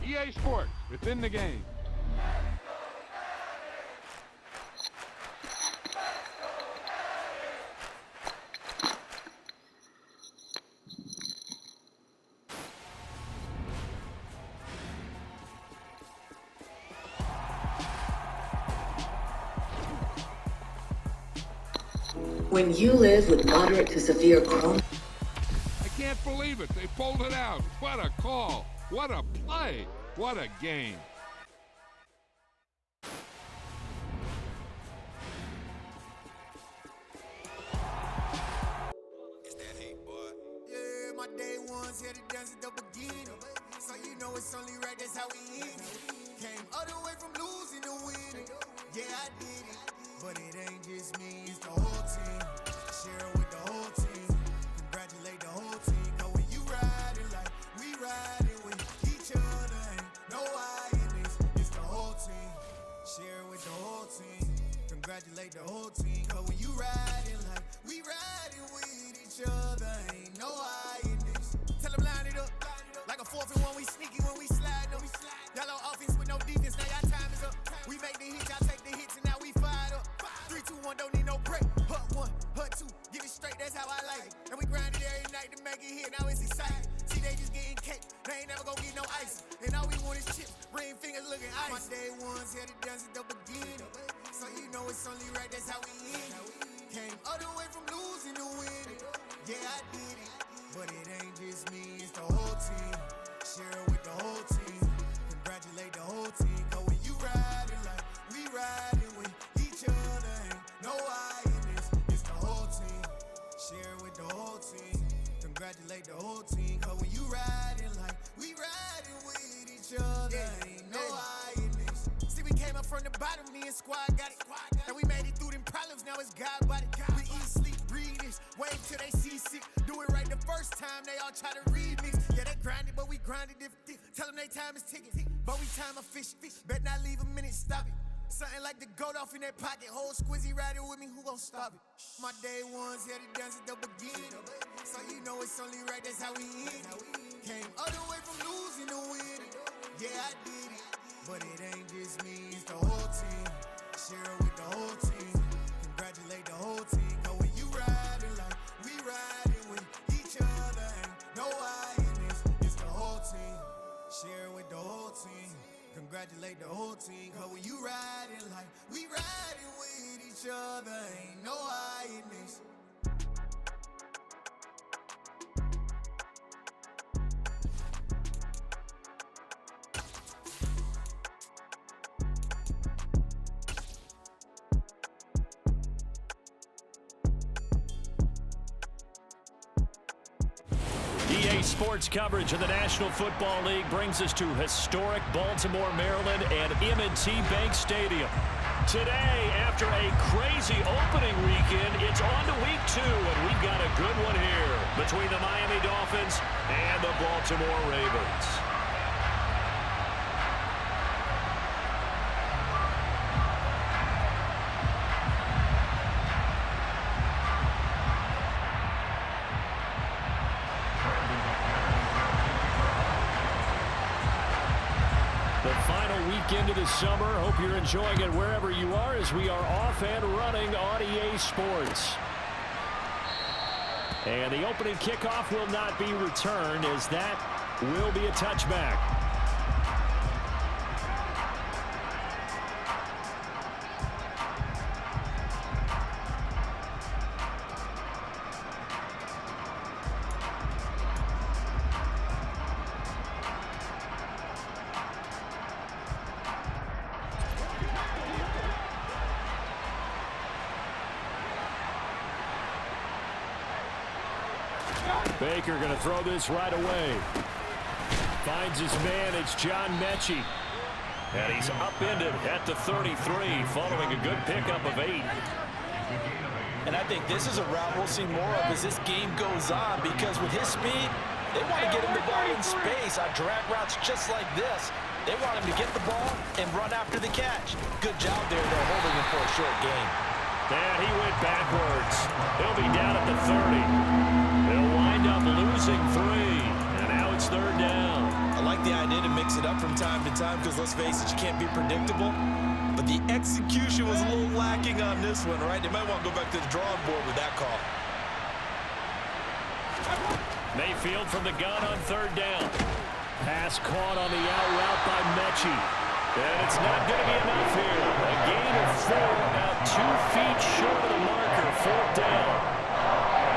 EA Sports, within the game. When you live with moderate to severe Crohn's... I can't believe it. They pulled it out. What a call. What a play. What a game. It's that hate, boy. Yeah, my day ones here to dance at the beginning. So you know it's only right, that's how we end it. Came all the way from losing to winning. Yeah, I did it. But it ain't just me, it's the whole team. Share it with the whole team. Congratulate the whole team. Cause when you riding like we riding with each other, ain't no I in this. It's the whole team. Share it with the whole team. Congratulate the whole team. Cause when you riding like we riding with each other, ain't no I in this. Tell them line it up. Like a 4th and 1, we sneaky when we slide them. Y'all on offense with no defense, now y'all time is up. We make the hits, y'all take the hits, and now we fired up. 3, 2, 1, don't need no break. Hut 1, hut 2, get it straight, that's how I like it. And we grind it every night to make it hit, now it's exciting. See, they just getting cake, they ain't never gonna get no ice. And all we want is chips, ring fingers looking ice. My day ones here to dance at the beginning. So you know it's only right, that's how we end it. Came all the way from losing to winning. Yeah, I did it. But it ain't just me, it's the whole team. Share it with the whole team. Congratulate the whole team. Cause when you riding like we riding with each other, ain't no I in this. It's the whole team. Share it with the whole team. Congratulate the whole team. Cause when you riding like we riding with each other, ain't no I in this. See, we came up from the bottom, me and squad got it. And we made it through them problems, now it's God body. We eat, sleep, breathe this. Wave till they see sick. Do it right the first time, they all try to remix. Yeah, they grinded, but we grinded different. Tell them they time is ticking, but we time a fish. Bet not leave a minute, stop it. Something like the goat off in that pocket. Whole squizzy riding with me, who gon' stop it? My day ones here to dance at the beginning. So you know it's only right, that's how we end it. Came all the way from losing to winning. Yeah, I did it. But it ain't just me, it's the whole team. Share it with the whole team. Congratulate the whole team. Cause when you riding like we riding with each other, ain't no I in this. It's the whole team. Share it with the whole team. Congratulate the whole team. Cause when you riding like we riding with each other, ain't no I in this. EA Sports coverage of the National Football League brings us to historic Baltimore, Maryland and M&T Bank Stadium. Today, after a crazy opening weekend, it's on to week 2, and we've got a good one here between the Miami Dolphins and the Baltimore Ravens. The final weekend of the summer. Hope you're enjoying it wherever you are as we are off and running on EA Sports. And the opening kickoff will not be returned as that will be a touchback. Baker going to throw this right away. Finds his man. It's John Mechie. And he's upended at the 33 following a good pickup of 8. And I think this is a route we'll see more of as this game goes on, because with his speed, they want to get him the ball in space on drag routes just like this. They want him to get the ball and run after the catch. Good job there, though, holding him for a short gain. And he went backwards. He'll be down at the 30. They'll wind up losing 3. And now it's 3rd down. I like the idea to mix it up from time to time because, let's face it, you can't be predictable. But the execution was a little lacking on this one, right? They might want to go back to the drawing board with that call. Mayfield from the gun on third down. Pass caught on the out route by Mechie. And it's not going to be enough here. A gain of 4, about 2 feet short of the marker. Fourth down.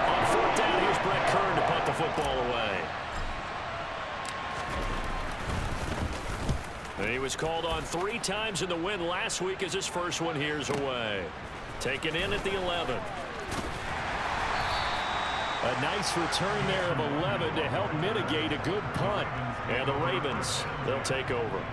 On fourth down, here's Brett Kern to punt the football away. He was called on 3 times in the win last week as his first one here's away. Taken in at the 11. A nice return there of 11 to help mitigate a good punt. And the Ravens, they'll take over.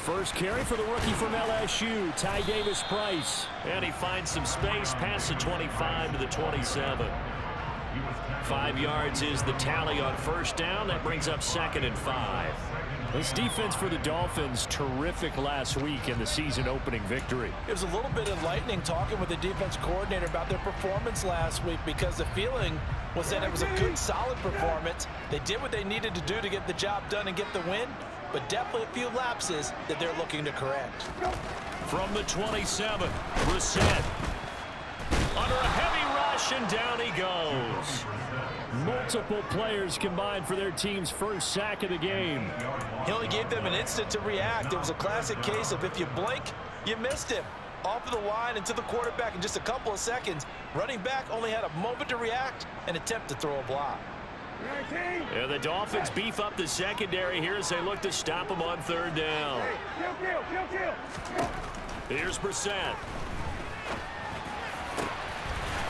First carry for the rookie from LSU, Ty Davis-Price. And he finds some space past the 25 to the 27. 5 yards is the tally on first down. That brings up 2nd and 5. This defense for the Dolphins, terrific last week in the season-opening victory. It was a little bit enlightening talking with the defense coordinator about their performance last week because the feeling was that it was a good, solid performance. They did what they needed to do to get the job done and get the win, but definitely a few lapses that they're looking to correct. From the 27, Brissett. Under a heavy rush, and down he goes. Multiple players combined for their team's first sack of the game. He only gave them an instant to react. It was a classic case of if you blink, you missed him. Off of the line and to the quarterback in just a couple of seconds. Running back only had a moment to react and attempt to throw a block. And the Dolphins beef up the secondary here as they look to stop him on third down. Here's Brissett.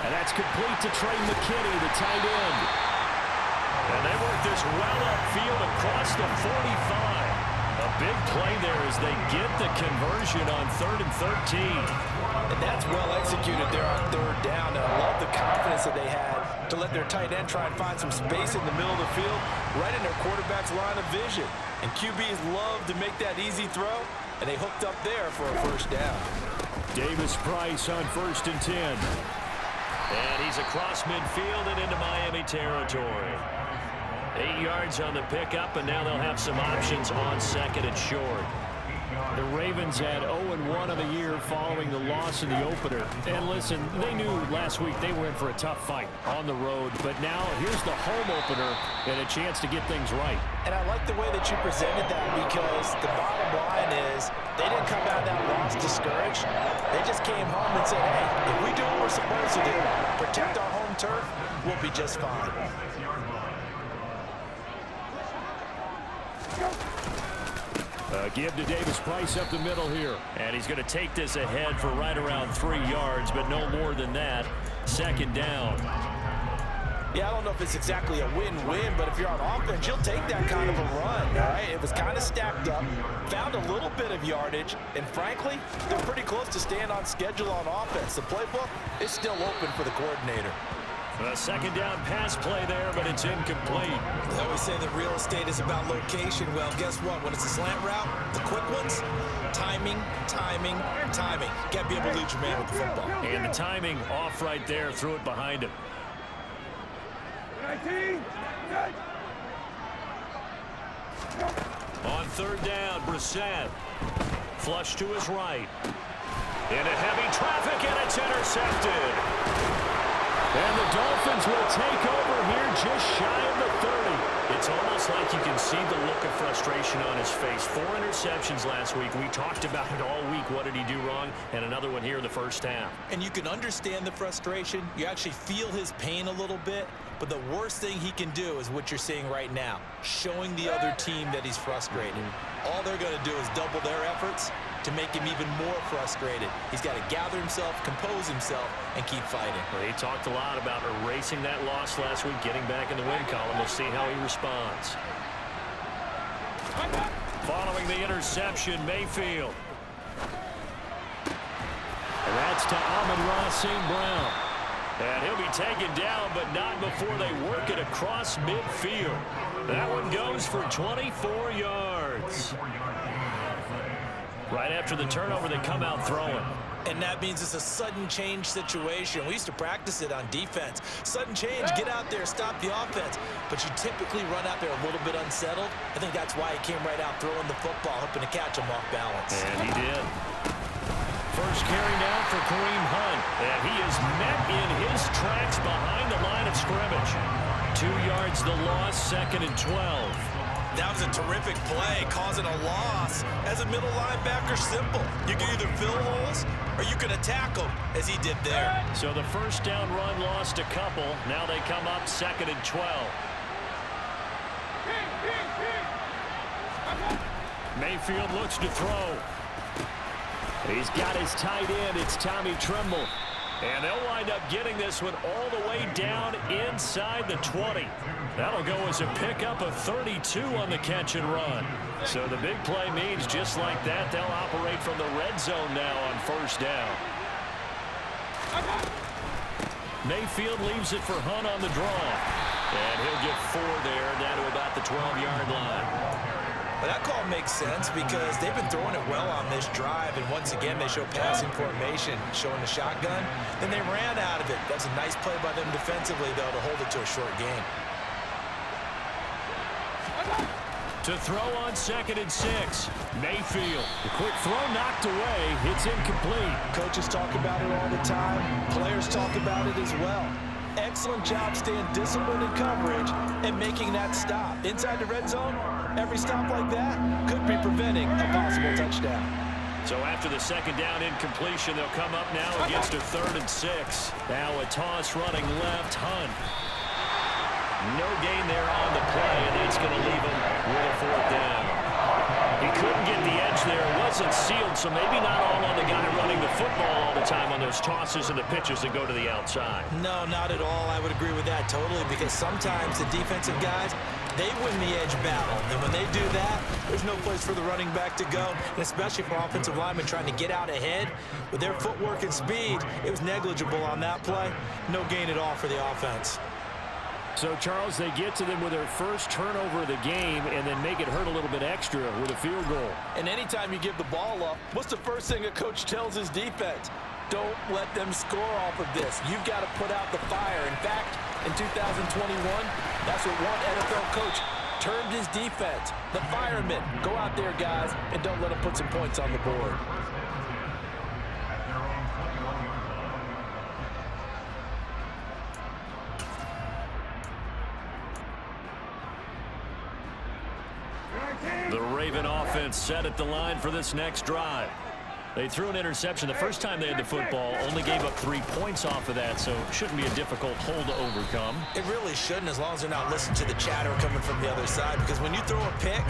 And that's complete to Trey McKinney, the tight end. And they work this well upfield across the 45. A big play there as they get the conversion on 3rd and 13. And that's well executed there on third down. And I love the confidence that they had to let their tight end try and find some space in the middle of the field, right in their quarterback's line of vision. And QBs love to make that easy throw, and they hooked up there for a first down. Davis-Price on 1st and 10. And he's across midfield and into Miami territory. 8 yards on the pickup, and now they'll have some options on 2nd and short. The Ravens had 0-1 of the year following the loss in the opener. And listen, they knew last week they were in for a tough fight on the road. But now here's the home opener and a chance to get things right. And I like the way that you presented that because the bottom line is they didn't come out of that loss discouraged. They just came home and said, hey, if we do what we're supposed to do, protect our home turf, we'll be just fine. Give to Davis-Price up the middle here. And he's going to take this ahead for right around 3 yards, but no more than that. 2nd down. Yeah, I don't know if it's exactly a win-win, but if you're on offense, you'll take that kind of a run, all right? It was kind of stacked up, found a little bit of yardage, and frankly, they're pretty close to staying on schedule on offense. The playbook is still open for the coordinator. A 2nd down pass play there, but it's incomplete. They always say that real estate is about location. Well, guess what? When it's a slant route, the quick ones, timing, timing, timing. Got to be able to lead your man with the football. And the timing off right there, threw it behind him. On 3rd down, Brissett. Flush to his right. Into heavy traffic, and it's intercepted. And the Dolphins will take over here just shy of the 30. It's almost like you can see the look of frustration on his face. 4 interceptions last week. We talked about it all week. What did he do wrong? And another one here in the first half. And you can understand the frustration. You actually feel his pain a little bit. But the worst thing he can do is what you're seeing right now, showing the other team that he's frustrated. All they're going to do is double their efforts to make him even more frustrated. He's got to gather himself, compose himself, and keep fighting. Well, he talked a lot about erasing that loss last week, getting back in the win column. We'll see how he responds. Following the interception, Mayfield. And that's to Amon-Ra St. Brown. And he'll be taken down, but not before they work it across midfield. That one goes for 24 yards. Right after the turnover, they come out throwing. And that means it's a sudden change situation. We used to practice it on defense. Sudden change, get out there, stop the offense. But you typically run out there a little bit unsettled. I think that's why he came right out throwing the football, hoping to catch him off balance. And he did. First carry now for Kareem Hunt. And he is met in his tracks behind the line of scrimmage. 2 yards the loss, 2nd and 12. That was a terrific play, causing a loss. As a middle linebacker, simple. You can either fill holes or you can attack them, as he did there. So the first down run lost a couple. Now they come up 2nd and 12. Mayfield looks to throw. He's got his tight end. It's Tommy Tremble. And they'll wind up getting this one all the way down inside the 20. That'll go as a pickup of 32 on the catch and run. So the big play means just like that, they'll operate from the red zone now on first down. Mayfield leaves it for Hunt on the draw. And he'll get 4 there, down to about the 12-yard line. But that call makes sense because they've been throwing it well on this drive, and once again they show passing formation, showing the shotgun. Then they ran out of it. That's a nice play by them defensively, though, to hold it to a short gain. To throw on 2nd and 6, Mayfield. The quick throw knocked away. It's incomplete. Coaches talk about it all the time. Players talk about it as well. Excellent job staying disciplined in coverage and making that stop. Inside the red zone, every stop like that could be preventing a possible touchdown. So after the 2nd down incompletion, they'll come up now against a 3rd and 6. Now a toss running left, Hunt. No gain there on the play, and that's going to leave him with a 4th down. He couldn't get the edge there. It wasn't sealed, so maybe not all on the guy running the football all the time on those tosses and the pitches that go to the outside. No, not at all. I would agree with that totally, because sometimes the defensive guys, they win the edge battle. And when they do that, there's no place for the running back to go, and especially for offensive linemen trying to get out ahead. With their footwork and speed, it was negligible on that play. No gain at all for the offense. So, Charles, they get to them with their first turnover of the game and then make it hurt a little bit extra with a field goal. And anytime you give the ball up, what's the first thing a coach tells his defense? Don't let them score off of this. You've got to put out the fire. In fact, in 2021, that's what one NFL coach termed his defense. The firemen. Go out there, guys, and don't let them put some points on the board. The Raven offense set at the line for this next drive. They threw an interception the first time they had the football, only gave up 3 points off of that, so it shouldn't be a difficult hole to overcome. It really shouldn't, as long as they're not listening to the chatter coming from the other side, because when you throw a pick,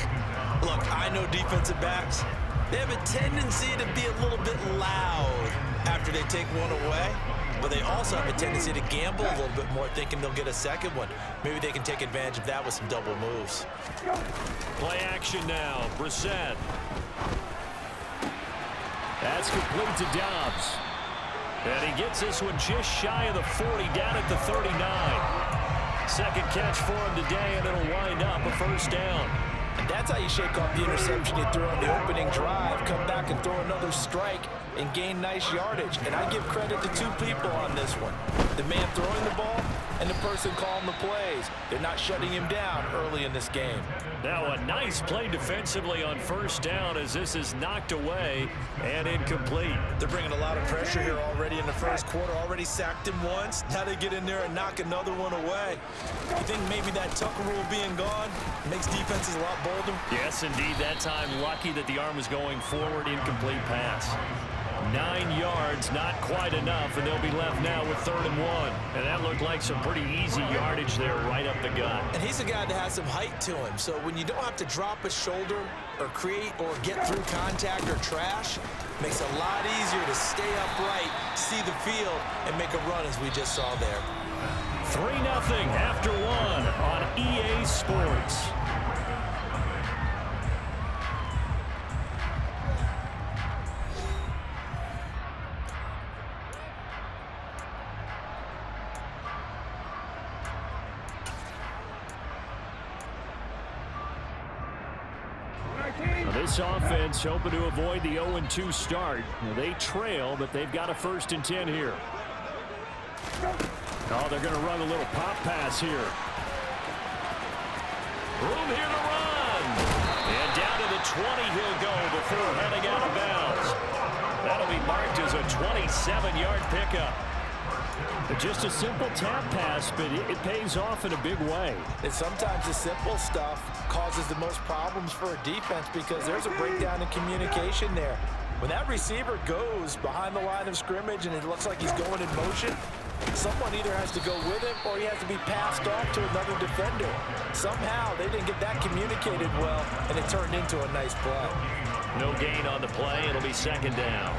look, I know defensive backs, they have a tendency to be a little bit loud after they take one away, but they also have a tendency to gamble a little bit more, thinking they'll get a second one. Maybe they can take advantage of that with some double moves. Play action now. Brissett. That's complete to Dobbs. And he gets this one just shy of the 40, down at the 39. Second catch for him today, and it'll wind up a first down. And that's how you shake off the interception you threw on the opening drive, come back and throw another strike and gain nice yardage. And I give credit to 2 people on this one. The man throwing the ball and the person calling the plays. They're not shutting him down early in this game. Now a nice play defensively on first down as this is knocked away and incomplete. They're bringing a lot of pressure here already in the first quarter. Already sacked him once. Now they get in there and knock another one away. You think maybe that Tucker rule being gone makes defenses a lot bolder? Yes, indeed. That time lucky that the arm was going forward. Incomplete pass. 9 yards, not quite enough, and they'll be left now with 3rd and 1. And that looked like some pretty easy yardage there right up the gut. And he's a guy that has some height to him, so when you don't have to drop a shoulder or create or get through contact or trash, makes it a lot easier to stay upright, see the field, and make a run as we just saw there. 3-0 after 1 on EA Sports. This offense hoping to avoid the 0-2 start. They trail, but they've got a 1st and 10 here. Oh, they're going to run a little pop pass here. Room here to run. And down to the 20 he'll go before heading out of bounds. That'll be marked as a 27-yard pickup. Just a simple tap pass, but it pays off in a big way. And sometimes the simple stuff causes the most problems for a defense because there's a breakdown in communication there. When that receiver goes behind the line of scrimmage and it looks like he's going in motion, someone either has to go with him or he has to be passed off to another defender. Somehow they didn't get that communicated well, and it turned into a nice play. No gain on the play. It'll be 2nd down.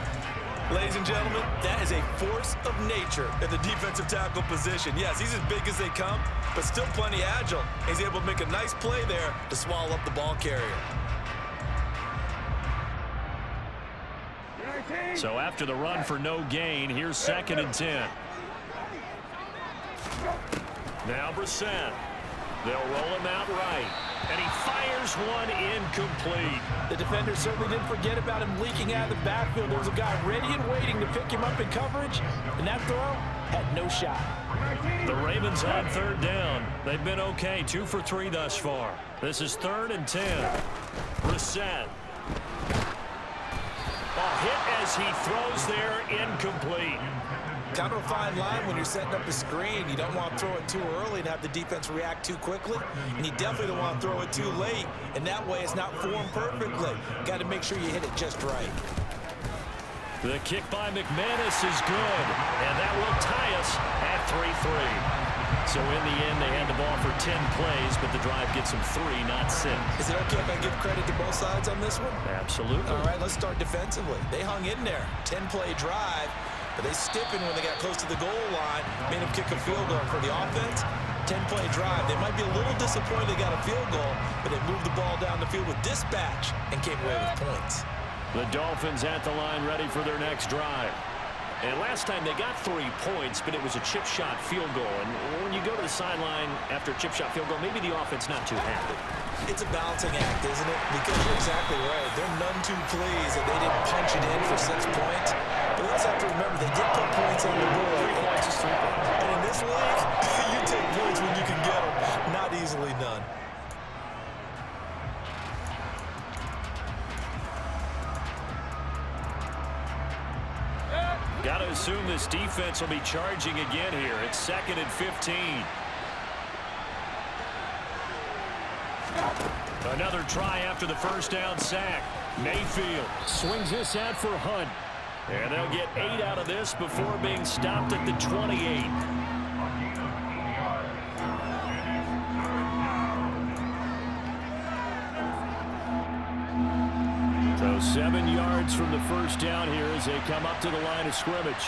Ladies and gentlemen, that is a force of nature at the defensive tackle position. Yes, he's as big as they come, but still plenty agile. He's able to make a nice play there to swallow up the ball carrier. So after the run for no gain, here's 2nd and 10. Now Brissett. They'll roll him out right. And he fires one incomplete. The defender certainly didn't forget about him leaking out of the backfield. There was a guy ready and waiting to pick him up in coverage, and that throw had no shot. The Ravens on 3rd down. They've been okay, 2 for 3 thus far. This is 3rd and 10. Brissett. A hit as he throws there, incomplete. Kind of a fine line when you're setting up a screen. You don't want to throw it too early and have the defense react too quickly. And you definitely don't want to throw it too late. And that way it's not formed perfectly. Got to make sure you hit it just right. The kick by McManus is good. And that will tie us at 3-3. So in the end, they had the ball for 10 plays, but the drive gets them 3, not 6. Is it okay if I give credit to both sides on this one? Absolutely. All right, let's start defensively. They hung in there. 10-play drive. But they stiffened when they got close to the goal line, made them kick a field goal for the offense. 10-play drive. They might be a little disappointed they got a field goal, but they moved the ball down the field with dispatch and came away with points. The Dolphins at the line ready for their next drive. And last time they got 3 points, but it was a chip shot field goal. And when you go to the sideline after a chip shot field goal, maybe the offense not too happy. It's a balancing act, isn't it? Because you're exactly right. They're none too pleased that they didn't punch it in for 6 points. But we also have to remember they did put points on the board. 3 points is 3 points. And in this league, you take points when you can get them. Not easily done. Got to assume this defense will be charging again here. It's 2nd and 15. Another try after the 1st down sack. Mayfield swings this out for Hunt. And they'll get 8 out of this before being stopped at the 28. So 7 yards from the 1st down here as they come up to the line of scrimmage.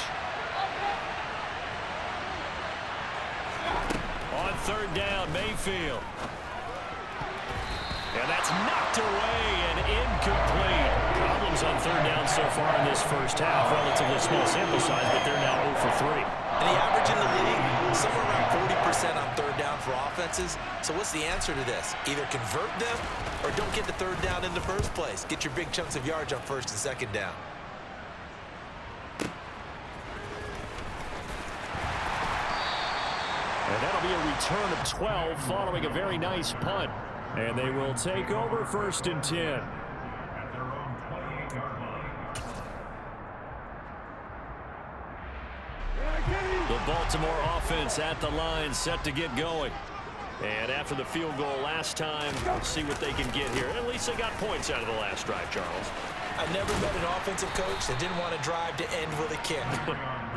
On 3rd down, Mayfield. And that's knocked away and incomplete. Problems on 3rd down so far in this first half. Relatively small sample size, but they're now 0 for 3. And the average in the league, somewhere around 40% on 3rd down for offenses. So what's the answer to this? Either convert them or don't get the 3rd down in the first place. Get your big chunks of yards on 1st and 2nd down. And that'll be a return of 12 following a very nice punt. And they will take over 1st and 10. The Baltimore offense at the line, set to get going. And after the field goal last time, we'll see what they can get here. At least they got points out of the last drive, Charles. I never met an offensive coach that didn't want to drive to end with a kick.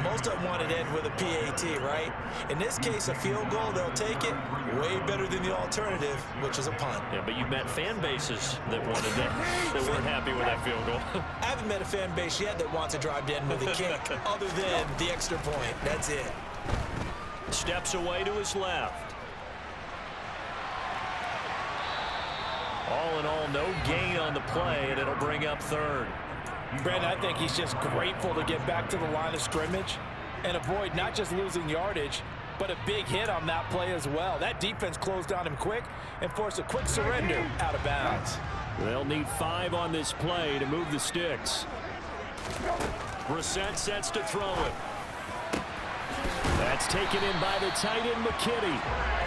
Most of them wanted to end with a PAT, right? In this case, a field goal, they'll take it. Way better than the alternative, which is a punt. Yeah, but you've met fan bases that wanted that, that weren't happy with that field goal. I haven't met a fan base yet that wants to drive to end with a kick, other than the extra point. That's it. Steps away to his left. All in all, no gain on the play, and it'll bring up 3rd. Brandon, I think he's just grateful to get back to the line of scrimmage and avoid not just losing yardage, but a big hit on that play as well. That defense closed on him quick and forced a quick surrender out of bounds. They'll need 5 on this play to move the sticks. Brissett sets to throw it. That's taken in by the tight end, McKinney.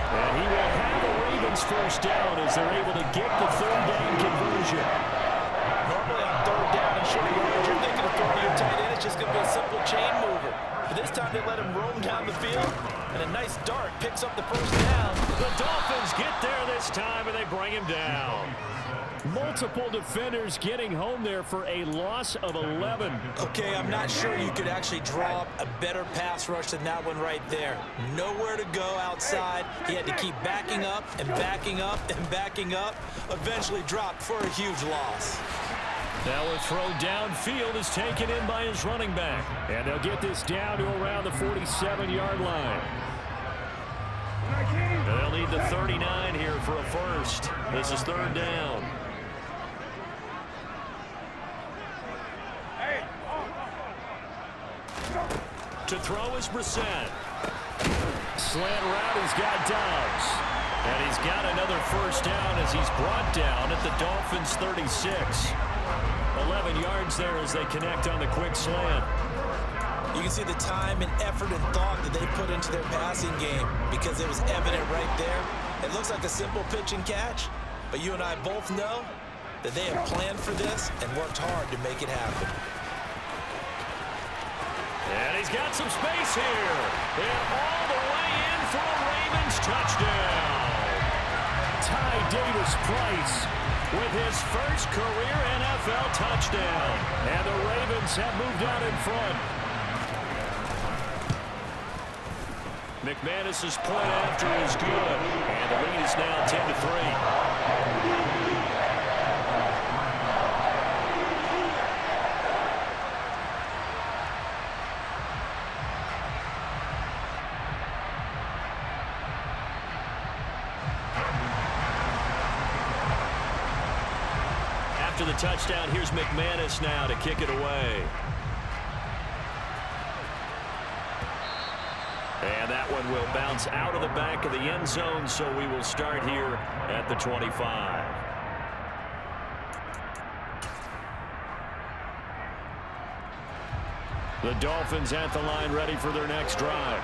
And he will have a Ravens first down as they're able to get the third down conversion. Normally on third down and short yardage, you're thinking of throwing your tight end. It's just going to be a simple chain mover. But this time they let him roam down the field, and a nice dart picks up the first down. The Dolphins get there this time, and they bring him down. Multiple defenders getting home there for a loss of 11. Okay, I'm not sure you could actually draw up a better pass rush than that one right there. Nowhere to go outside. He had to keep backing up and backing up and backing up. Eventually dropped for a huge loss. Now a throw downfield is taken in by his running back. And they'll get this down to around the 47-yard line. And they'll need the 39 here for a first. This is third down. To throw is Brissett. Slant route, he's got Dobbs. And he's got another first down as he's brought down at the Dolphins' 36. 11 yards there as they connect on the quick slant. You can see the time and effort and thought that they put into their passing game because it was evident right there. It looks like a simple pitch and catch, but you and I both know that they have planned for this and worked hard to make it happen. And he's got some space here. And all the way in for a Ravens touchdown. Ty Davis-Price with his first career NFL touchdown. And the Ravens have moved out in front. McManus's point after is good. And the lead is now 10-3. After the touchdown, here's McManus now to kick it away. And that one will bounce out of the back of the end zone, so we will start here at the 25. The Dolphins at the line ready for their next drive.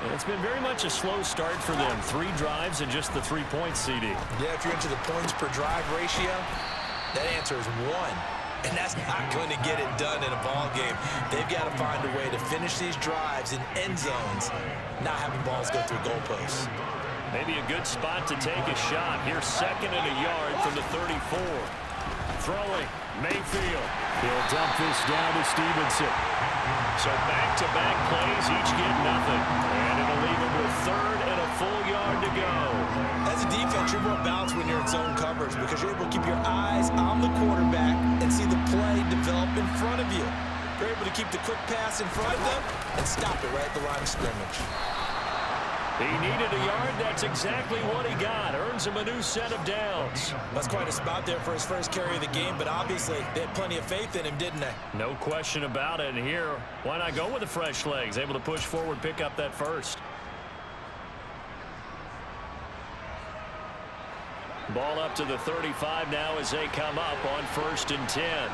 And it's been very much a slow start for them. 3 drives and just the 3 points, CD. Yeah, if you're into the points per drive ratio, that answer is 1. And that's not going to get it done in a ball game. They've got to find a way to finish these drives in end zones, not having balls go through goalposts. Maybe a good spot to take a shot. Here's 2nd and a yard from the 34. Throwing, Mayfield. He'll dump this down to Stevenson. So back-to-back plays, each get nothing. And it'll leave him with 3rd and a full yard to go. As a defense, you're more balanced when you're in zone coverage because you're able to keep your eyes on the quarterback and see the play develop in front of you. You're able to keep the quick pass in front of them and stop it right at the line of scrimmage. He needed a yard. That's exactly what he got. Earns him a new set of downs. That's quite a spot there for his first carry of the game, but obviously they had plenty of faith in him, didn't they? No question about it. And here, why not go with the fresh legs? Able to push forward, pick up that first. Ball up to the 35 now as they come up on 1st and 10.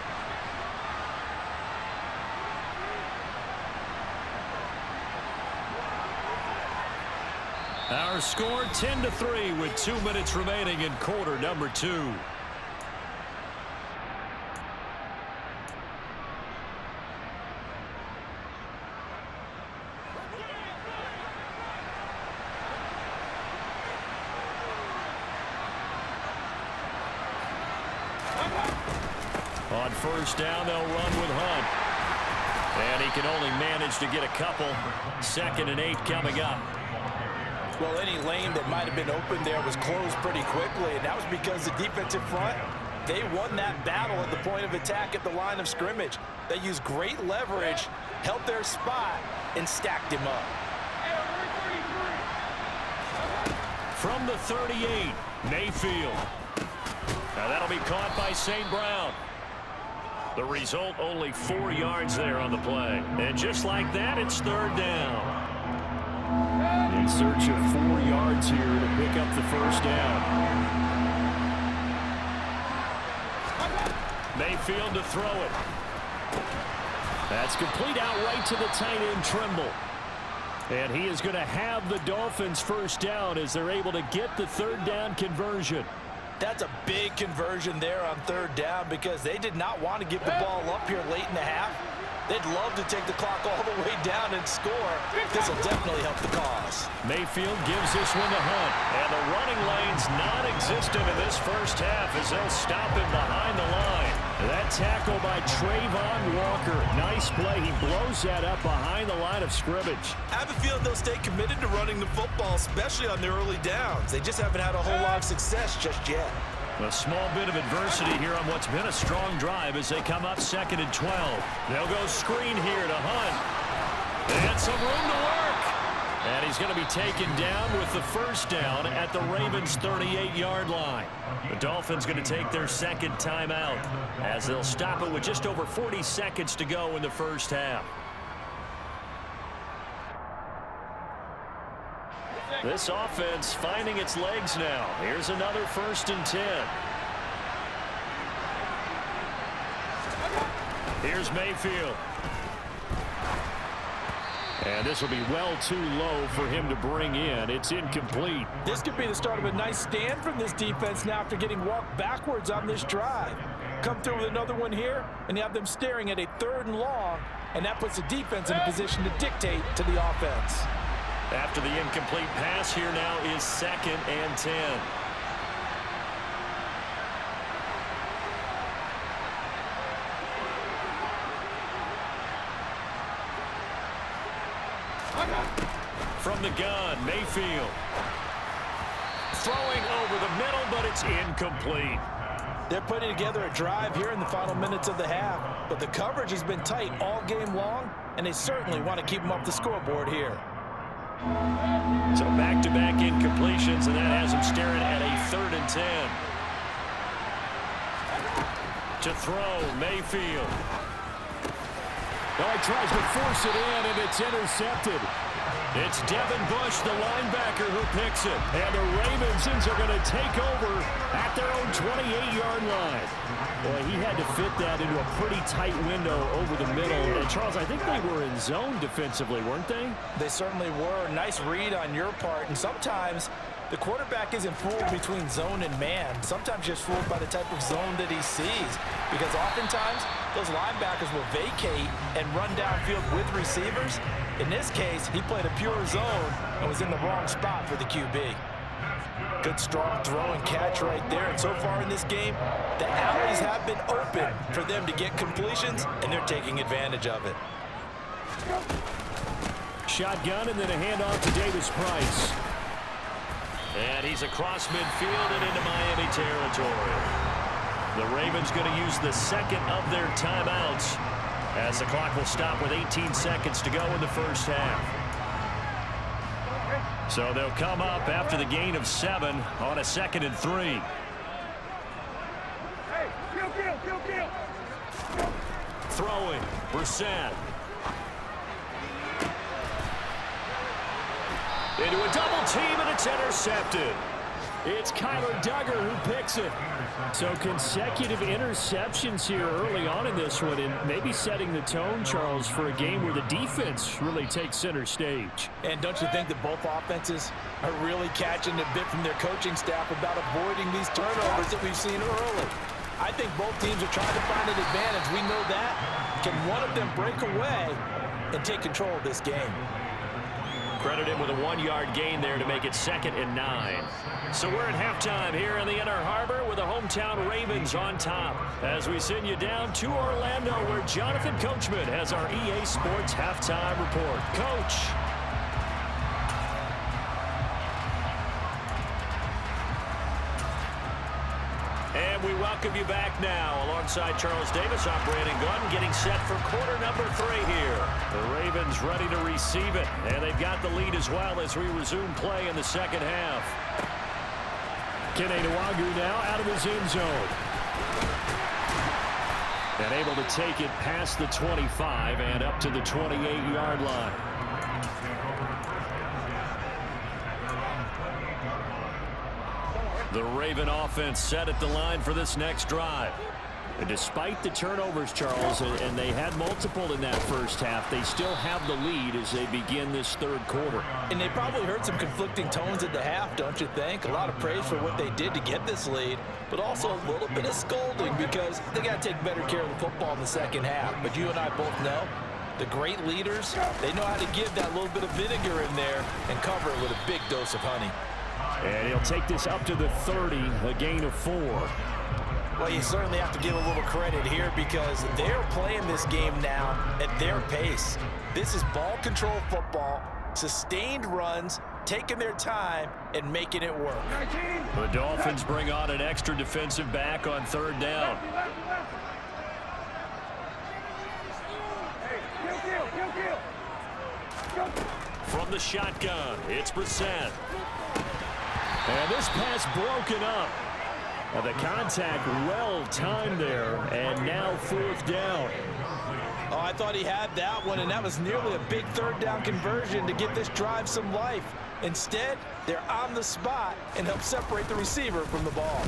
Our score 10-3 with 2 minutes remaining in quarter number 2. On 1st down, they'll run with Hunt. And he can only manage to get a couple. 2nd and 8 coming up. Well, any lane that might have been open there was closed pretty quickly, and that was because the defensive front, they won that battle at the point of attack at the line of scrimmage. They used great leverage, held their spot, and stacked him up. From the 38, Mayfield. Now that'll be caught by St. Brown. The result, only 4 yards there on the play. And just like that, it's 3rd down. In search of 4 yards here to pick up the first down. Mayfield to throw it. That's complete out right to the tight end, Trimble. And he is going to have the Dolphins first down as they're able to get the third down conversion. That's a big conversion there on third down because they did not want to give the ball up here late in the half. They'd love to take the clock all the way down and score. This will definitely help the cause. Mayfield gives this one to Hunt. And the running lane's non-existent in this first half as they'll stop him behind the line. That tackle by Trayvon Walker. Nice play. He blows that up behind the line of scrimmage. I have a feeling they'll stay committed to running the football, especially on their early downs. They just haven't had a whole lot of success just yet. A small bit of adversity here on what's been a strong drive as they come up 2nd and 12. They'll go screen here to Hunt. And some room to work. And he's going to be taken down with the first down at the Ravens' 38-yard line. The Dolphins going to take their second timeout as they'll stop it with just over 40 seconds to go in the first half. This offense finding its legs now. Here's another 1st and 10. Here's Mayfield. And this will be well too low for him to bring in. It's incomplete. This could be the start of a nice stand from this defense now after getting walked backwards on this drive. Come through with another one here, and you have them staring at a 3rd and long, and that puts the defense in a position to dictate to the offense. After the incomplete pass, here now is 2nd and 10. From the gun, Mayfield. Throwing over the middle, but it's incomplete. They're putting together a drive here in the final minutes of the half, but the coverage has been tight all game long, and they certainly want to keep them up the scoreboard here. So back-to-back incompletions, and that has him staring at a 3rd and 10. To throw, Mayfield. Oh, he tries to force it in, and it's intercepted. It's Devin Bush, the linebacker, who picks it. And the Ravens are going to take over at their own 28-yard line. Boy, he had to fit that into a pretty tight window over the middle. And, Charles, I think they were in zone defensively, weren't they? They certainly were. Nice read on your part. And sometimes the quarterback isn't fooled between zone and man. Sometimes just fooled by the type of zone that he sees. Because oftentimes those linebackers will vacate and run downfield with receivers. In this case, he played a pure zone and was in the wrong spot for the QB. Good strong throw and catch right there. And so far in this game, the alleys have been open for them to get completions, and they're taking advantage of it. Shotgun and then a handoff to Davis Price. And he's across midfield and into Miami territory. The Ravens going to use the 2nd of their timeouts as the clock will stop with 18 seconds to go in the first half. So they'll come up after the gain of 7 on a 2nd and 3. Throwing, Brissett. Into a double team, and it's intercepted. It's Kyler Duggar who picks it. So consecutive interceptions here early on in this one, and maybe setting the tone, Charles, for a game where the defense really takes center stage. And don't you think that both offenses are really catching a bit from their coaching staff about avoiding these turnovers that we've seen early? I think both teams are trying to find an advantage. We know that. Can one of them break away and take control of this game? Credit him with a 1-yard gain there to make it 2nd and 9. So we're at halftime here in the Inner Harbor with the hometown Ravens on top as we send you down to Orlando where Jonathan Coachman has our EA Sports halftime report. Coach. And we welcome you back now. Alongside Charles Davis, I'm Brandon Gordon, getting set for quarter number 3 here. The Ravens ready to receive it, and they've got the lead as well as we resume play in the second half. Kene Nwangwu now out of his end zone. And able to take it past the 25 and up to the 28-yard line. The Raven offense set at the line for this next drive. And despite the turnovers, Charles, and they had multiple in that first half, they still have the lead as they begin this third quarter. And they probably heard some conflicting tones at the half, don't you think? A lot of praise for what they did to get this lead, but also a little bit of scolding because they got to take better care of the football in the second half. But you and I both know the great leaders, they know how to give that little bit of vinegar in there and cover it with a big dose of honey. And he'll take this up to the 30, a gain of 4. Well, you certainly have to give a little credit here because they're playing this game now at their pace. This is ball control football, sustained runs, taking their time and making it work. The Dolphins bring on an extra defensive back on third down. From the shotgun, it's Brissett. And this pass broken up. The contact well timed there, and now fourth down. Oh, I thought he had that one, and that was nearly a big third down conversion to give this drive some life. Instead, they're on the spot and help separate the receiver from the ball.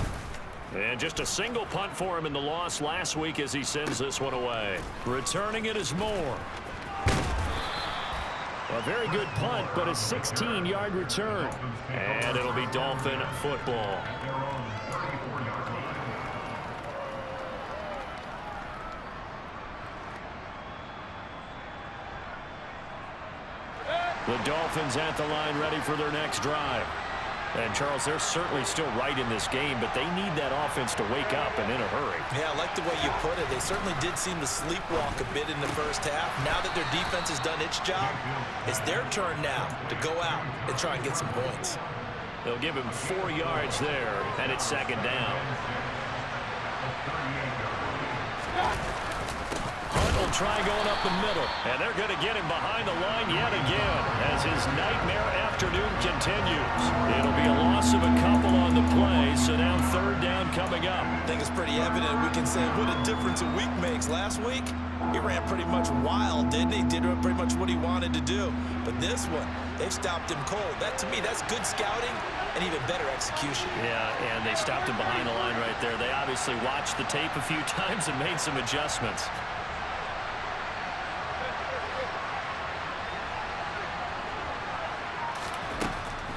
And just a single punt for him in the loss last week as he sends this one away. Returning it is Moore. A very good punt, but a 16-yard return. And it'll be Dolphin football. The Dolphins at the line ready for their next drive. And, Charles, they're certainly still right in this game, but they need that offense to wake up and in a hurry. Yeah, I like the way you put it. They certainly did seem to sleepwalk a bit in the first half. Now that their defense has done its job, it's their turn now to go out and try and get some points. They'll give him 4 yards there, and it's second down. Hunt will try going up the middle, and they're going to get him behind the line yet again as his nightmare afternoon continues. It'll be a loss of a couple on the play, so now third down coming up. I think it's pretty evident we can say what a difference a week makes. Last week, he ran pretty much wild, didn't he? Did pretty much what he wanted to do. But this one, they've stopped him cold. That, to me, that's good scouting and even better execution. Yeah, and they stopped him behind the line right there. They obviously watched the tape a few times and made some adjustments.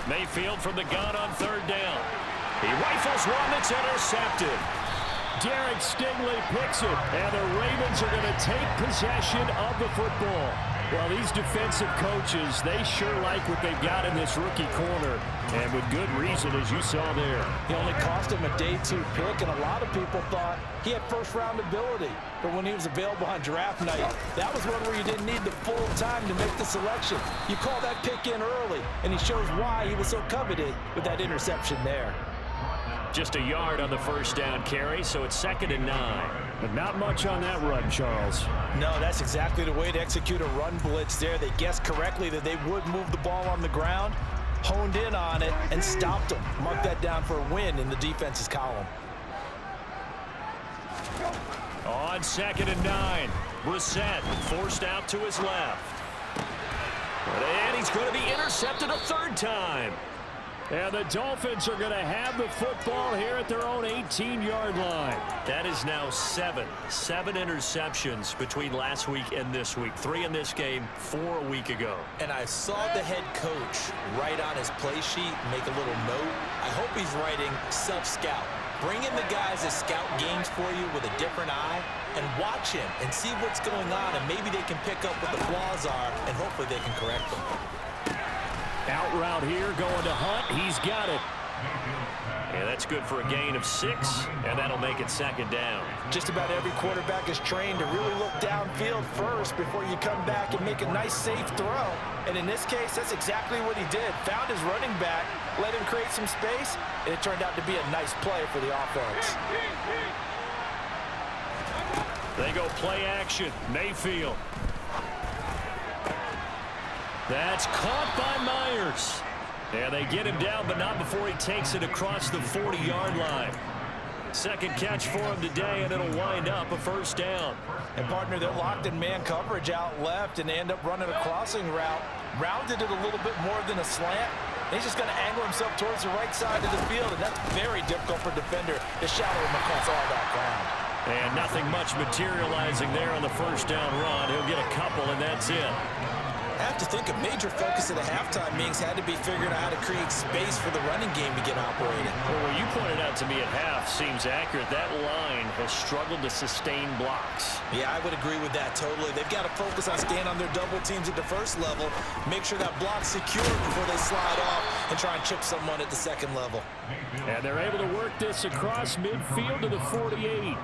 Mayfield from the gun on third down. He rifles one that's intercepted. Derek Stingley picks it, and the Ravens are going to take possession of the football. Well, these defensive coaches, they sure like what they've got in this rookie corner, and with good reason, as you saw there. He only cost him a day 2 pick, and a lot of people thought he had first-round ability. But when he was available on draft night, that was one where you didn't need the full time to make the selection. You call that pick in early, and he shows why he was so coveted with that interception there. Just a yard on the first down carry, so it's 2nd and 9. But not much on that run, Charles. No, that's exactly the way to execute a run blitz there. They guessed correctly that they would move the ball on the ground, honed in on it, and stopped them. Mark that down for a win in the defense's column. On 2nd and 9, Brissett forced out to his left. And he's going to be intercepted a third time. And the Dolphins are going to have the football here at their own 18-yard line. That is now 7 interceptions between last week and this week. 3 in this game, 4 a week ago. And I saw the head coach write on his play sheet, make a little note. I hope he's writing self-scout. Bring in the guys that scout games for you with a different eye and watch him and see what's going on, and maybe they can pick up what the flaws are, and hopefully they can correct them. Out route here, going to Hunt. He's got it. Yeah, that's good for a gain of 6, and that'll make it 2nd down. Just about every quarterback is trained to really look downfield first before you come back and make a nice, safe throw. And in this case, that's exactly what he did. Found his running back, let him create some space, and it turned out to be a nice play for the offense. They go play action. Mayfield. That's caught by Myers. And they get him down, but not before he takes it across the 40-yard line. Second catch for him today, and it'll wind up a first down. And, partner, they're locked in man coverage out left, and they end up running a crossing route. Rounded it a little bit more than a slant. He's just going to angle himself towards the right side of the field, and that's very difficult for a defender to shadow him across all that ground. And nothing much materializing there on the first down run. He'll get a couple, and that's it. I have to think a major focus at the halftime meetings had to be figuring out how to create space for the running game to get operating. Well, what you pointed out to me at half seems accurate. That line has struggled to sustain blocks. Yeah, I would agree with that totally. They've got to focus on staying on their double teams at the first level, make sure that block's secure before they slide off and try and chip someone at the second level. And they're able to work this across midfield to the 48.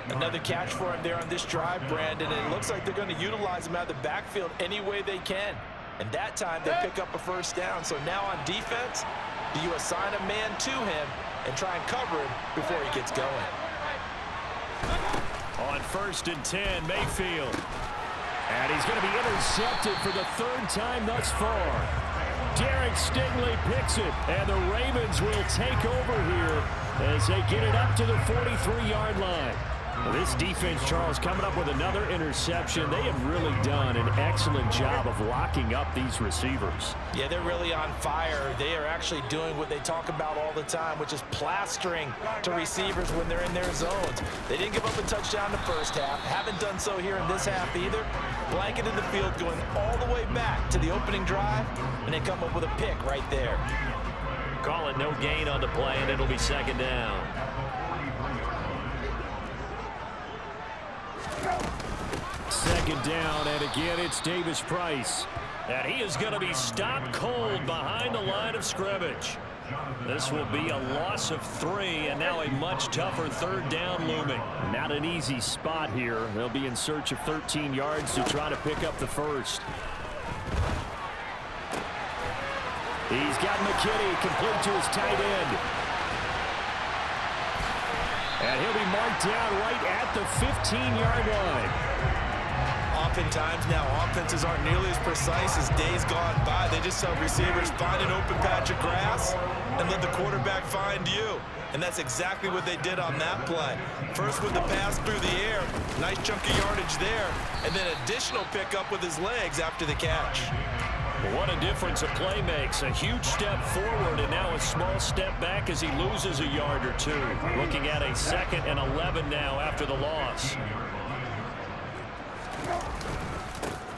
Another catch for him there on this drive, Brandon, and it looks like they're going to utilize him out of the backfield any way they can. And that time they pick up a first down. So now on defense, do you assign a man to him and try and cover him before he gets going? On 1st and 10, Mayfield. And he's going to be intercepted for the 3rd time thus far. Derek Stingley picks it, and the Ravens will take over here as they get it up to the 43-yard line. This defense, Charles, coming up with another interception. They have really done an excellent job of locking up these receivers. Yeah, they're really on fire. They are actually doing what they talk about all the time, which is plastering to receivers when they're in their zones. They didn't give up a touchdown the first half. Haven't done so here in this half either. Blanketed the field going all the way back to the opening drive, and they come up with a pick right there. Call it no gain on the play, and it'll be 2nd down. Second down, and again it's Davis Price. And he is going to be stopped cold behind the line of scrimmage. This will be a loss of 3, and now a much tougher 3rd down looming. Not an easy spot here. They'll be in search of 13 yards to try to pick up the first. He's got McKinney complete to his tight end. And he'll be marked down right at the 15-yard line. Oftentimes now, offenses aren't nearly as precise as days gone by. They just tell receivers, find an open patch of grass and let the quarterback find you. And that's exactly what they did on that play. First with the pass through the air, nice chunk of yardage there, and then additional pickup with his legs after the catch. What a difference a play makes. A huge step forward and now a small step back as he loses a yard or two. Looking at a 2nd and 11 now after the loss.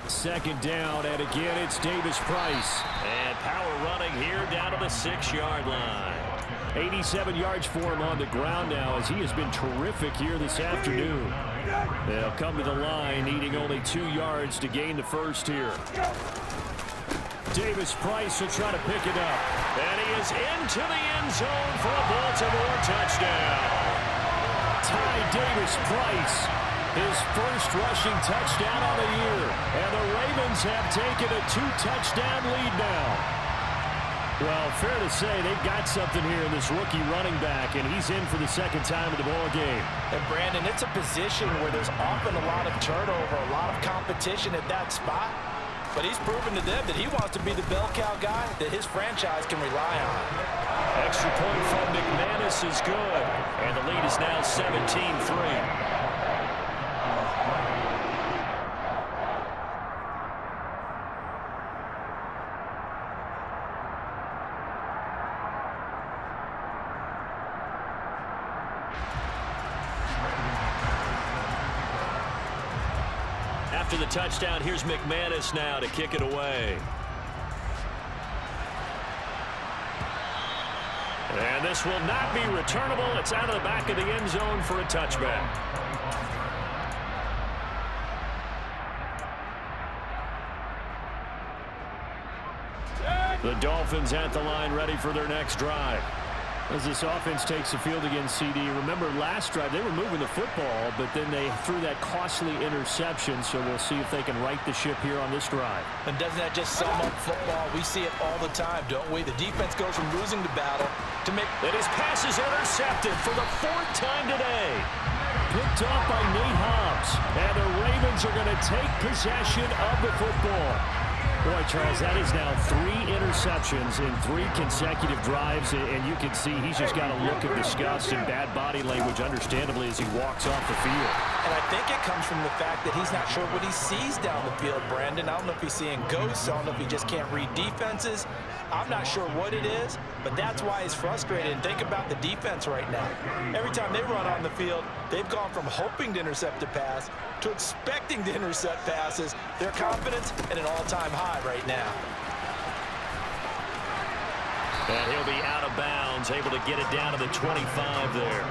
2nd down, and again it's Davis Price. And power running here down to the 6-yard line. 87 yards for him on the ground now as he has been terrific here this afternoon. They'll come to the line needing only 2 yards to gain the first here. Davis Price will try to pick it up. And he is into the end zone for a Baltimore touchdown. Ty Davis Price, his first rushing touchdown on the year. And the Ravens have taken a 2-touchdown lead now. Well, fair to say they've got something here in this rookie running back, and he's in for the 2nd time of the ball game. And Brandon, it's a position where there's often a lot of turnover, a lot of competition at that spot. But he's proven to them that he wants to be the bell cow guy that his franchise can rely on. Extra point from McManus is good. And the lead is now 17-3. After the touchdown, here's McManus now to kick it away. And this will not be returnable. It's out of the back of the end zone for a touchback. The Dolphins at the line ready for their next drive. As this offense takes the field against CD, remember last drive they were moving the football, but then they threw that costly interception, so we'll see if they can right the ship here on this drive. And doesn't that just sum up football? We see it all the time, don't we? The defense goes from losing the battle to make... And his pass is intercepted for the 4th time today. Picked off by Nate Hobbs, and the Ravens are going to take possession of the football. Boy, Charles, that is now 3 interceptions in 3 consecutive drives, and you can see he's just got a look of disgust and bad body language, understandably, as he walks off the field. And I think it comes from the fact that he's not sure what he sees down the field, Brandon. I don't know if he's seeing ghosts. I don't know if he just can't read defenses. I'm not sure what it is, but that's why he's frustrated. And think about the defense right now. Every time they run on the field, they've gone from hoping to intercept a pass to expecting to intercept passes. Their confidence at an all-time high right now. And he'll be out of bounds, able to get it down to the 25 there.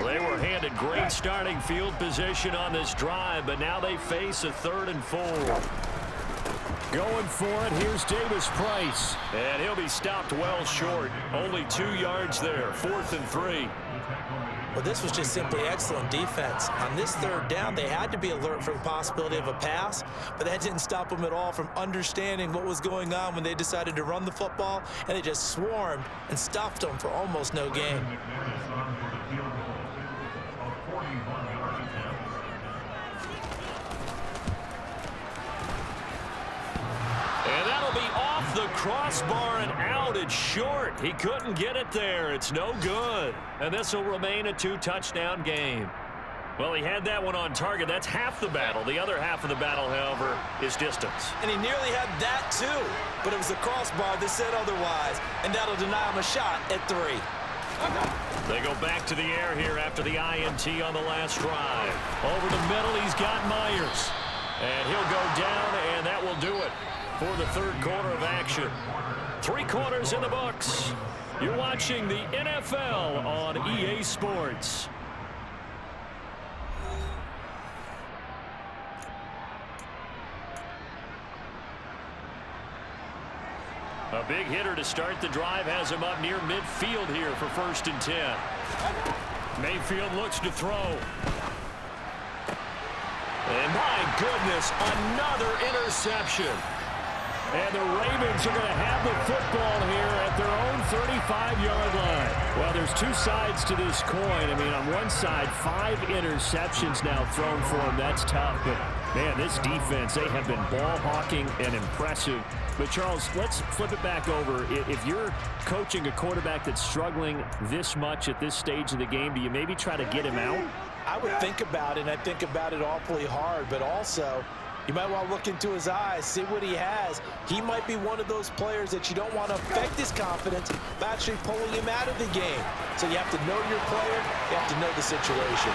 They were handed great starting field position on this drive, but now they face a 3rd and 4. Going for it, here's Davis Price. And he'll be stopped well short. Only 2 yards there, 4th and 3. Well, this was just simply excellent defense. On this 3rd down, they had to be alert for the possibility of a pass, but that didn't stop them at all from understanding what was going on when they decided to run the football, and they just swarmed and stuffed them for almost no gain. And that'll be off the crossbar and out. It's short. He couldn't get it there. It's no good. And this will remain a 2-touchdown game. Well, he had that one on target. That's half the battle. The other half of the battle, however, is distance. And he nearly had that too, but it was the crossbar that said otherwise, and that'll deny him a shot at 3. They go back to the air here after the INT on the last drive. Over the middle, he's got Myers. And he'll go down, and that will do it for the 3rd quarter of action. 3 quarters in the books. You're watching the NFL on EA Sports. A big hitter to start the drive has him up near midfield here for 1st and 10. Mayfield looks to throw. And my goodness, another interception. And the Ravens are going to have the football here at their own 35-yard line. Well, there's 2 sides to this coin. I mean, on one side, 5 interceptions now thrown for them. That's tough. But, man, this defense, they have been ball hawking and impressive. But, Charles, let's flip it back over. If you're coaching a quarterback that's struggling this much at this stage of the game, do you maybe try to get him out? I would think about it, and I think about it awfully hard, but also you might want to look into his eyes, see what he has. He might be one of those players that you don't want to affect his confidence by actually pulling him out of the game. So you have to know your player, you have to know the situation.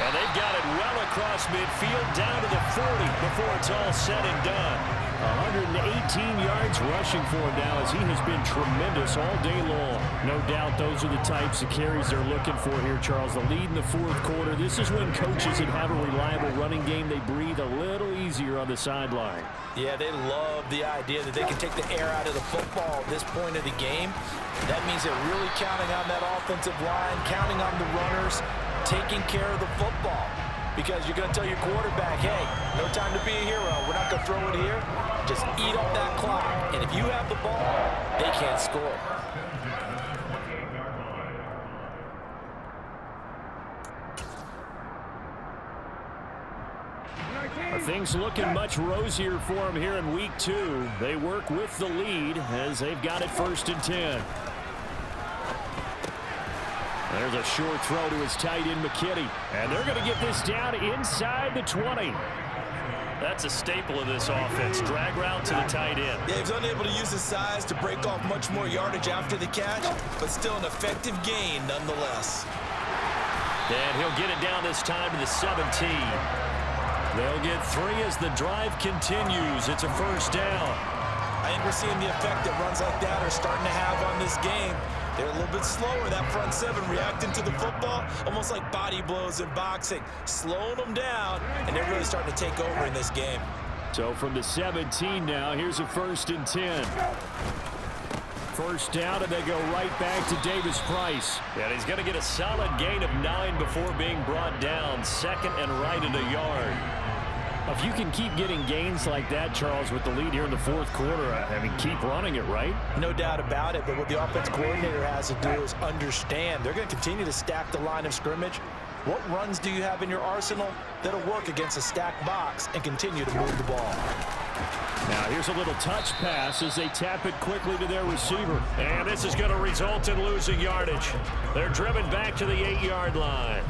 And they've got it well across midfield down to the 40 before it's all said and done. 118 yards rushing for him now as he has been tremendous all day long. No doubt those are the types of carries they're looking for here, Charles. The lead in the 4th quarter. This is when coaches that have a reliable running game, they breathe a little easier on the sideline. Yeah, they love the idea that they can take the air out of the football at this point of the game. That means they're really counting on that offensive line, counting on the runners, taking care of the football. Because you're going to tell your quarterback, hey, no time to be a hero. We're not going to throw it here. Just eat up that clock. And if you have the ball, they can't score. Things looking much rosier for him here in week 2. They work with the lead as they've got it 1st and 10. There's a short throw to his tight end, McKinney. And they're going to get this down inside the 20. That's a staple of this offense. Drag route to the tight end. Yeah, he's unable to use his size to break off much more yardage after the catch, but still an effective gain nonetheless. And he'll get it down this time to the 17. They'll get 3 as the drive continues. It's a 1st down. I think we're seeing the effect that runs like that are starting to have on this game. They're a little bit slower, that front 7, reacting to the football, almost like body blows in boxing, slowing them down, and they're really starting to take over in this game. So from the 17 now, here's a 1st and 10. 1st down, and they go right back to Davis Price. And he's going to get a solid gain of 9 before being brought down. 2nd and right at a yard. If you can keep getting gains like that, Charles, with the lead here in the fourth quarter, I mean, keep running it, right? No doubt about it, but what the offense coordinator has to do is understand they're going to continue to stack the line of scrimmage. What runs do you have in your arsenal that'll work against a stacked box and continue to move the ball? Now here's a little touch pass as they tap it quickly to their receiver. And this is going to result in losing yardage. They're driven back to the 8-yard line.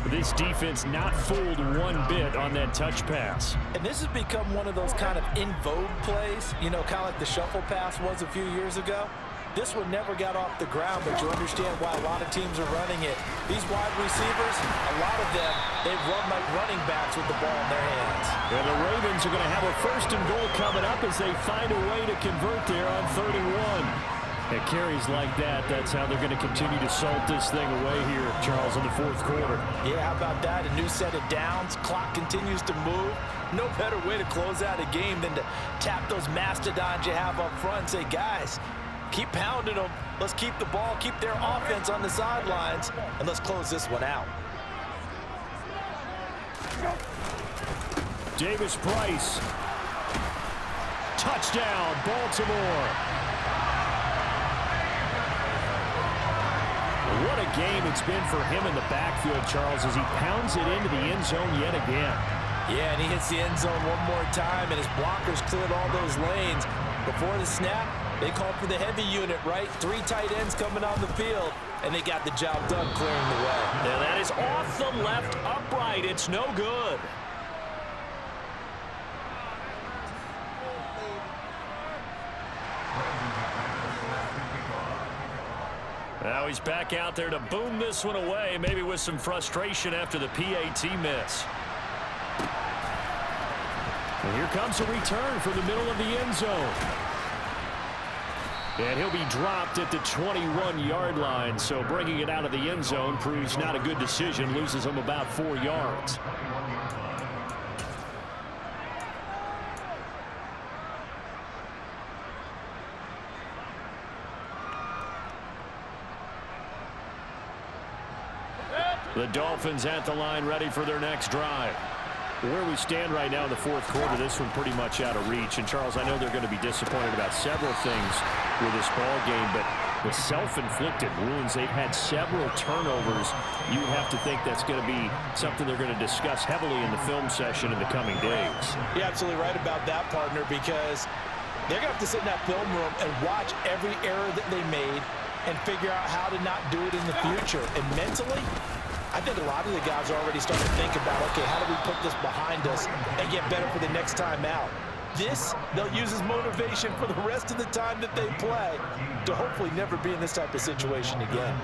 This defense not fooled one bit on that touch pass. And this has become one of those kind of in vogue plays, you know, kind of like the shuffle pass was a few years ago. This one never got off the ground, but you understand why a lot of teams are running it. These wide receivers, a lot of them, they've run like running backs with the ball in their hands. And the Ravens are going to have a 1st and goal coming up as they find a way to convert there on 31. At carries like that, that's how they're going to continue to salt this thing away here, Charles, in the fourth quarter. Yeah, how about that? A new set of downs. Clock continues to move. No better way to close out a game than to tap those mastodons you have up front and say, guys, keep pounding them. Let's keep the ball, keep their offense on the sidelines, and let's close this one out. Davis Price. Touchdown, Baltimore. What a game it's been for him in the backfield, Charles, as he pounds it into the end zone yet again. Yeah, and he hits the end zone one more time, and his blockers cleared all those lanes. Before the snap, they called for the heavy unit, right? 3 tight ends coming on the field, and they got the job done clearing the way. Now that is off the left upright. It's no good. Now he's back out there to boom this one away, maybe with some frustration after the PAT miss. And here comes a return from the middle of the end zone. And he'll be dropped at the 21-yard line, so bringing it out of the end zone proves not a good decision, loses him about 4 yards. The Dolphins at the line, ready for their next drive. Where we stand right now in the fourth quarter, this one pretty much out of reach. And, Charles, I know they're going to be disappointed about several things with this ball game, but the self-inflicted wounds, they've had several turnovers. You have to think that's going to be something they're going to discuss heavily in the film session in the coming days. You're absolutely right about that, partner, because they're going to have to sit in that film room and watch every error that they made and figure out how to not do it in the future. And mentally, I think a lot of the guys are already starting to think about, okay, how do we put this behind us and get better for the next time out? This, they'll use as motivation for the rest of the time that they play to hopefully never be in this type of situation again.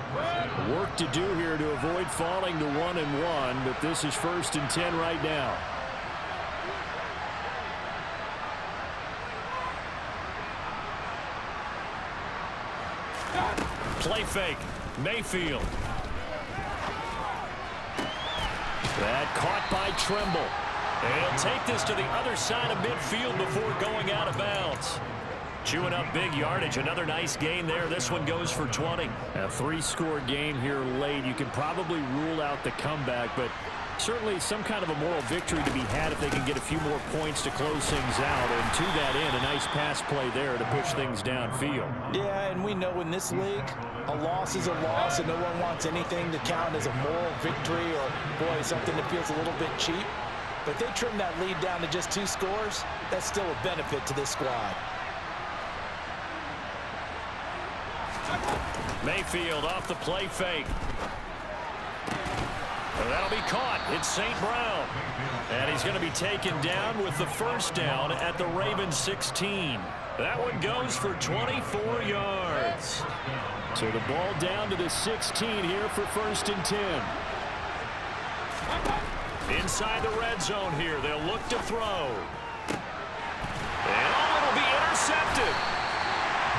Work to do here to avoid falling to 1-1, but this is 1st and 10 right now. Play fake. Mayfield. That caught by Tremble. He'll take this to the other side of midfield before going out of bounds. Chewing up big yardage. Another nice gain there. This one goes for 20. A 3-score game here late. You can probably rule out the comeback, but certainly some kind of a moral victory to be had if they can get a few more points to close things out. And to that end, a nice pass play there to push things downfield. Yeah, and we know in this league, a loss is a loss, and no one wants anything to count as a moral victory or, boy, something that feels a little bit cheap. But if they trim that lead down to just 2 scores, that's still a benefit to this squad. Mayfield off the play fake. And that'll be caught. It's St. Brown. And he's going to be taken down with the 1st down at the Ravens 16. That one goes for 24 yards. So the ball down to the 16 here for 1st and 10. Inside the red zone here. They'll look to throw. And it'll be intercepted.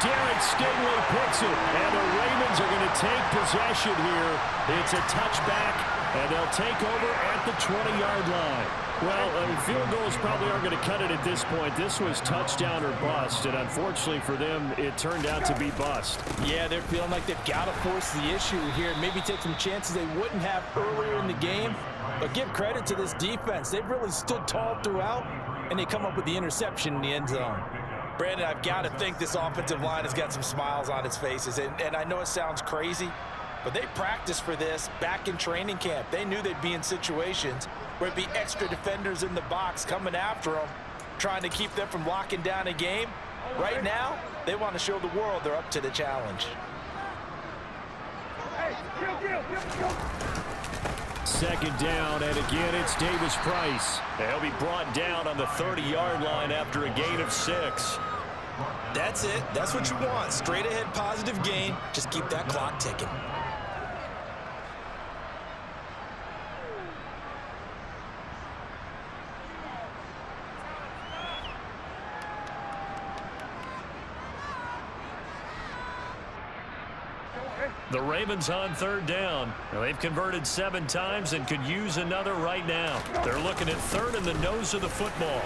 Derek Stingley picks it, and the Ravens are going to take possession here. It's a touchback, and they'll take over at the 20-yard line. Well, field goals probably aren't going to cut it at this point. This was touchdown or bust, and unfortunately for them, it turned out to be bust. Yeah, they're feeling like they've got to force the issue here and maybe take some chances they wouldn't have earlier in the game. But give credit to this defense. They've really stood tall throughout, and they come up with the interception in the end zone. Brandon, I've got to think this offensive line has got some smiles on its faces. And I know it sounds crazy, but they practiced for this back in training camp. They knew they'd be in situations where it'd be extra defenders in the box coming after them, trying to keep them from locking down a game. Right now, they want to show the world they're up to the challenge. Second down, and again, it's Davis Price. He'll be brought down on the 30-yard line after a gain of 6. That's it. That's what you want. Straight ahead positive gain. Just keep that clock ticking. The Ravens on third down. They've converted 7 times and could use another right now. They're looking at third in the nose of the football.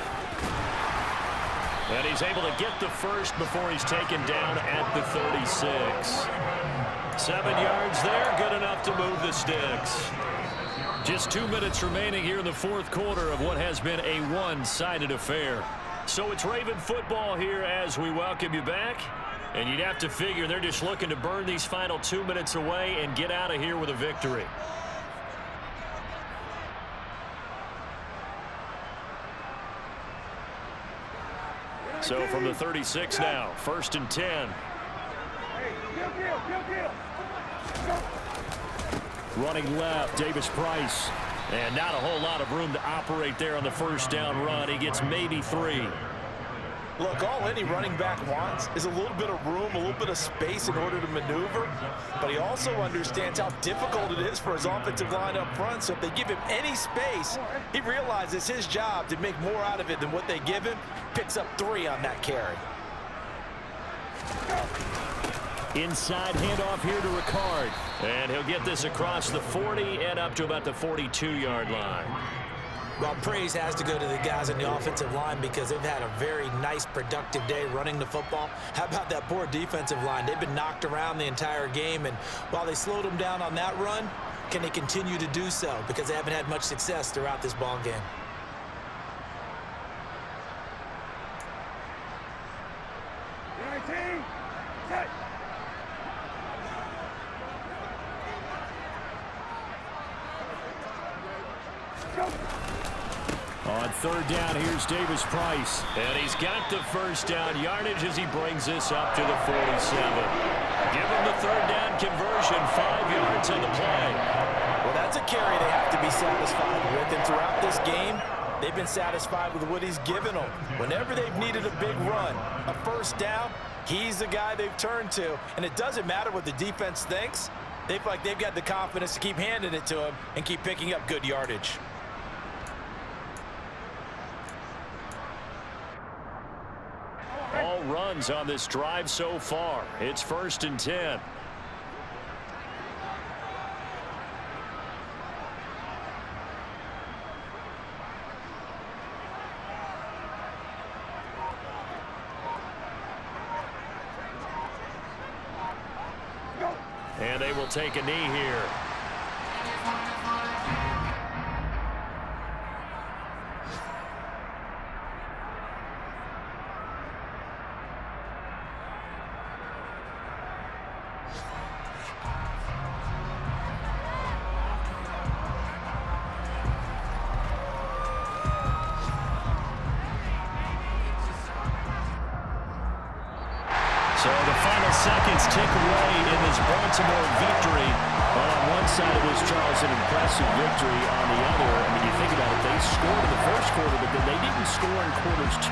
And he's able to get the first before he's taken down at the 36. 7 yards there, good enough to move the sticks. Just 2 minutes remaining here in the fourth quarter of what has been a one-sided affair. So it's Raven football here as we welcome you back. And you'd have to figure they're just looking to burn these final 2 minutes away and get out of here with a victory. So from the 36 now, 1st and 10. Running left, Davis Price. And not a whole lot of room to operate there on the first down run. He gets maybe 3. Look, all any running back wants is a little bit of room, a little bit of space in order to maneuver. But he also understands how difficult it is for his offensive line up front. So if they give him any space, he realizes his job to make more out of it than what they give him. Picks up 3 on that carry. Inside handoff here to Ricard. And he'll get this across the 40 and up to about the 42-yard line. Well, praise has to go to the guys on the offensive line because they've had a very nice, productive day running the football. How about that poor defensive line? They've been knocked around the entire game, and while they slowed them down on that run, can they continue to do so? Because they haven't had much success throughout this ball game. On third down, here's Davis Price. And he's got the first down yardage as he brings this up to the 47. Give him the third down conversion, 5 yards on the play. Well, that's a carry they have to be satisfied with. And throughout this game, they've been satisfied with what he's given them. Whenever they've needed a big run, a first down, he's the guy they've turned to. And it doesn't matter what the defense thinks. They feel like they've got the confidence to keep handing it to him and keep picking up good yardage. All runs on this drive so far. It's 1st and 10. And they will take a knee here. So the final seconds tick away in this Baltimore victory. Well, on one side it was Charles, an impressive victory. On the other, I mean, you think about it, they scored in the first quarter, but then they didn't score in quarters 2,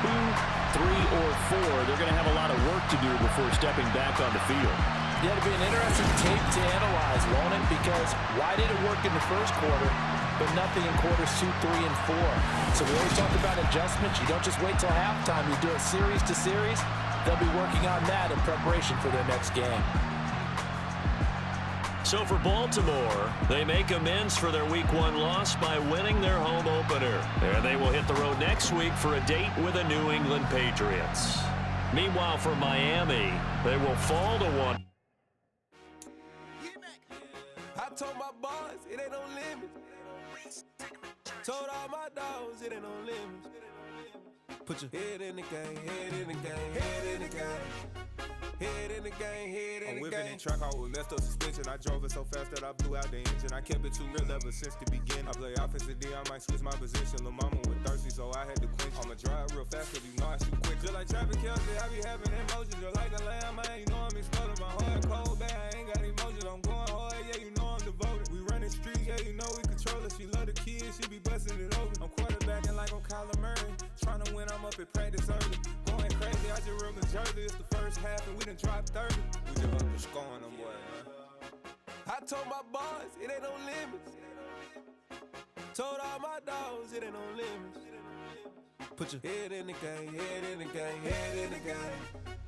3, or 4. They're going to have a lot of work to do before stepping back on the field. Yeah, it'll be an interesting tape to analyze, won't it? Because why did it work in the first quarter, but nothing in quarters 2, 3, and 4? So we always talk about adjustments. You don't just wait till halftime. You do it series to series. They'll be working on that in preparation for their next game. So for Baltimore, they make amends for their Week 1 loss by winning their home opener. And they will hit the road next week for a date with the New England Patriots. Meanwhile, for Miami, they will fall to 1. I told my boys it ain't no limit. Told all my dogs it ain't no limits. Put your head in the game, head in the game, head in the game. Head in the game, head in the game. I'm whipping in track out with messed up suspension. I drove it so fast that I blew out the engine. I kept it too real ever since the beginning. I play offensive D, I might switch my position. Lil' mama was thirsty, so I had to quench. I'ma drive real fast, cause you know I shoot quick. Just like Travis Kelce, I be having emotions. Just like a lamb, man, you know I'm exploding. My heart cold, bad, I ain't got emotions. I'm going hard, yeah, you know I'm devoted. We running streets, yeah, you know we control it. She love the kids, she be busting it over. I'm quarterbacking like I'm Kyler Murray. Trying to win, I'm up at practice early. Going crazy, I just real the jersey. It's the first half and we done dropped 30. We just up and scoring them, boy, man. I told my boys it ain't no limits. Told all my dogs it ain't no limits. Put your head in the game, head in the game, head in the game.